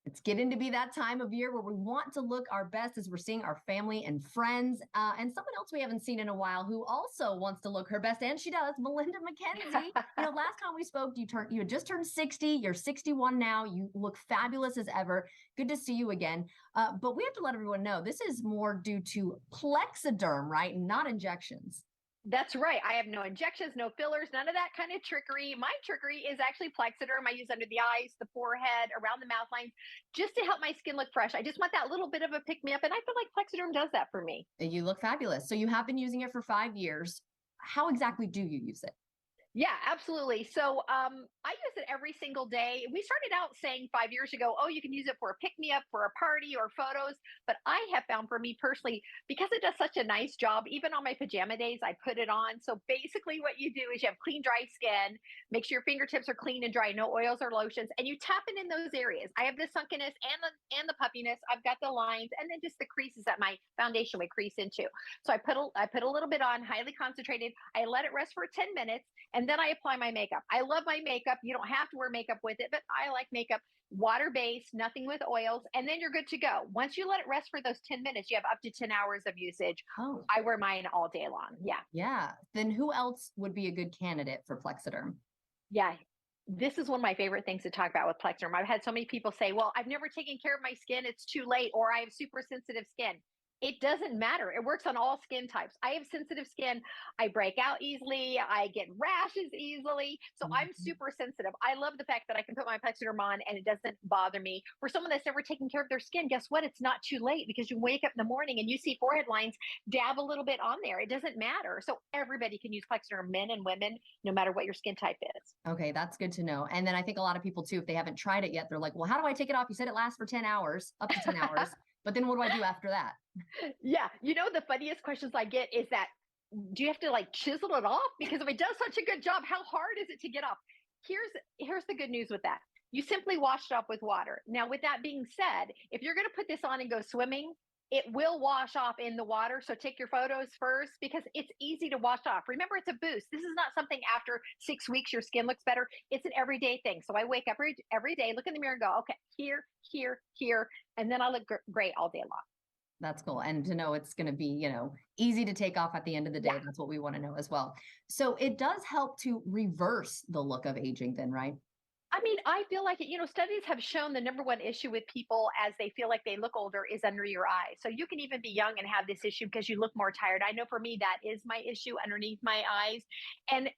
It's getting to be that time of year where we want to look our best as we're seeing our family and friends. And someone else we haven't seen in a while who also wants to look her best, and she does, Melinda McKenzie. Last time we spoke, you had just turned 60. You're 61 now. You look fabulous as ever. Good to see you again. But we have to let everyone know this is more due to Plexaderm, right? Not injections. That's right. I have no injections, no fillers, none of that kind of trickery. My trickery is actually Plexaderm. I use under the eyes, the forehead, around the mouth lines, just to help my skin look fresh. I just want that little bit of a pick me up, and I feel like Plexaderm does that for me. You look fabulous. So you have been using it for 5 years. How exactly do you use it? Yeah, absolutely. So I use it every single day. We started out saying 5 years ago, oh, you can use it for a pick me up, for a party or photos. But I have found for me personally, because it does such a nice job, even on my pajama days, I put it on. So basically, what you do is you have clean, dry skin, make sure your fingertips are clean and dry, no oils or lotions, and you tap it in those areas. I have the sunkenness and the puffiness. I've got the lines, and then just the creases that my foundation would crease into. So I put a little bit on, highly concentrated. I let it rest for 10 minutes. And then I apply my makeup. I love my makeup. You don't have to wear makeup with it, but I like makeup water-based, nothing with oils, and then you're good to go. Once you let it rest for those 10 minutes, you have up to 10 hours of usage. Oh, I wear mine all day long. Yeah. yeah. Then who else would be a good candidate for Plexaderm? Yeah. This is one of my favorite things to talk about with Plexaderm. I've had so many people say, well, I've never taken care of my skin. It's too late, or I have super sensitive skin. It doesn't matter. It works on all skin types. I have sensitive skin. I break out easily. I get rashes easily. So I'm super sensitive. I love the fact that I can put my Plexaderm on and it doesn't bother me. For someone that's never taken care of their skin, guess what? It's not too late, because you wake up in the morning and you see forehead lines, dab a little bit on there. It doesn't matter. So everybody can use Plexaderm, men and women, no matter what your skin type is. Okay, that's good to know. And then I think a lot of people too, if they haven't tried it yet, they're like, well, how do I take it off? You said it lasts for 10 hours, up to 10 hours. But then what do I do after that? Yeah. The funniest questions I get is that, do you have to like chisel it off? Because if it does such a good job, how hard is it to get off? Here's the good news with that. You simply wash it off with water. Now, with that being said, if you're going to put this on and go swimming, it will wash off in the water. So take your photos first, because it's easy to wash off. Remember, it's a boost. This is not something after 6 weeks your skin looks better. It's an everyday thing. So I wake up every day, look in the mirror and go, okay, here, here, here. And then I look great all day long. That's cool. And to know it's going to be, easy to take off at the end of the day. Yeah. That's what we want to know as well. So it does help to reverse the look of aging then, right? I mean, I feel like it. Studies have shown the number one issue with people as they feel like they look older is under your eyes. So you can even be young and have this issue because you look more tired. I know for me, that is my issue underneath my eyes. And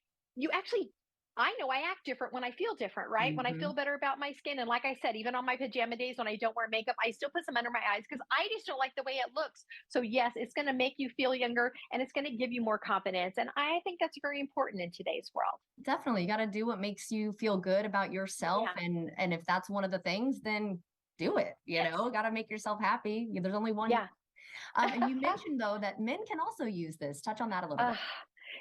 I know I act different when I feel different, right? When I feel better about my skin. And like I said, even on my pajama days when I don't wear makeup, I still put some under my eyes because I just don't like the way it looks. So yes, it's going to make you feel younger and it's going to give you more confidence. And I think that's very important in today's world. Definitely. You got to do what makes you feel good about yourself. Yeah. And if that's one of the things, then do it. Yes. Got to make yourself happy. There's only one. Yeah. And you mentioned though that men can also use this. Touch on that a little bit.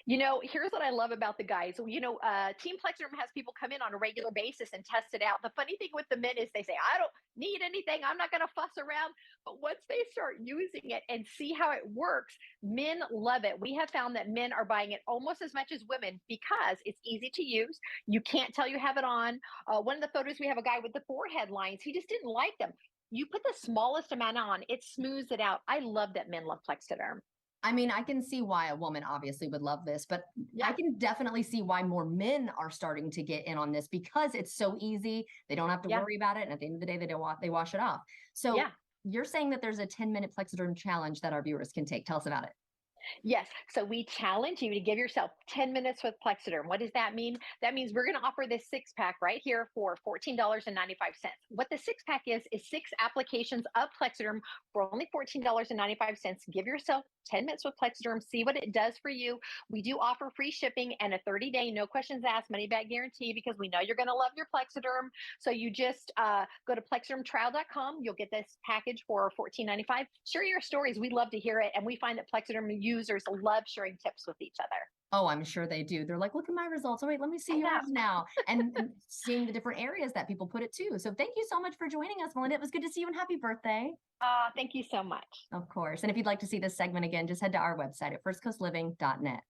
Here's what I love about the guys. Team Plexaderm has people come in on a regular basis and test it out. The funny thing with the men is they say, I don't need anything. I'm not going to fuss around. But once they start using it and see how it works, men love it. We have found that men are buying it almost as much as women because it's easy to use. You can't tell you have it on. One of the photos, we have a guy with the forehead lines. He just didn't like them. You put the smallest amount on, it smooths it out. I love that men love Plexaderm. I mean, I can see why a woman obviously would love this, but Yeah. I can definitely see why more men are starting to get in on this because it's so easy. They don't have to worry about it. And at the end of the day, they wash it off. So you're saying that there's a 10-minute Plexaderm challenge that our viewers can take. Tell us about it. Yes. So we challenge you to give yourself 10 minutes with Plexaderm. What does that mean? That means we're going to offer this 6-pack right here for $14.95. What the 6-pack is 6 applications of Plexaderm for only $14.95. Give yourself 10 minutes with Plexaderm. See what it does for you. We do offer free shipping and a 30-day, no questions asked, money back guarantee because we know you're going to love your Plexaderm. So you just go to plexadermtrial.com. You'll get this package for $14.95. Share your stories. We love to hear it. And we find that Plexaderm users love sharing tips with each other. Oh, I'm sure they do. They're like, look at my results. Oh, wait, let me see yours now. And seeing the different areas that people put it to. So thank you so much for joining us, Melinda. It was good to see you and happy birthday. Thank you so much. Of course. And if you'd like to see this segment again, just head to our website at firstcoastliving.net.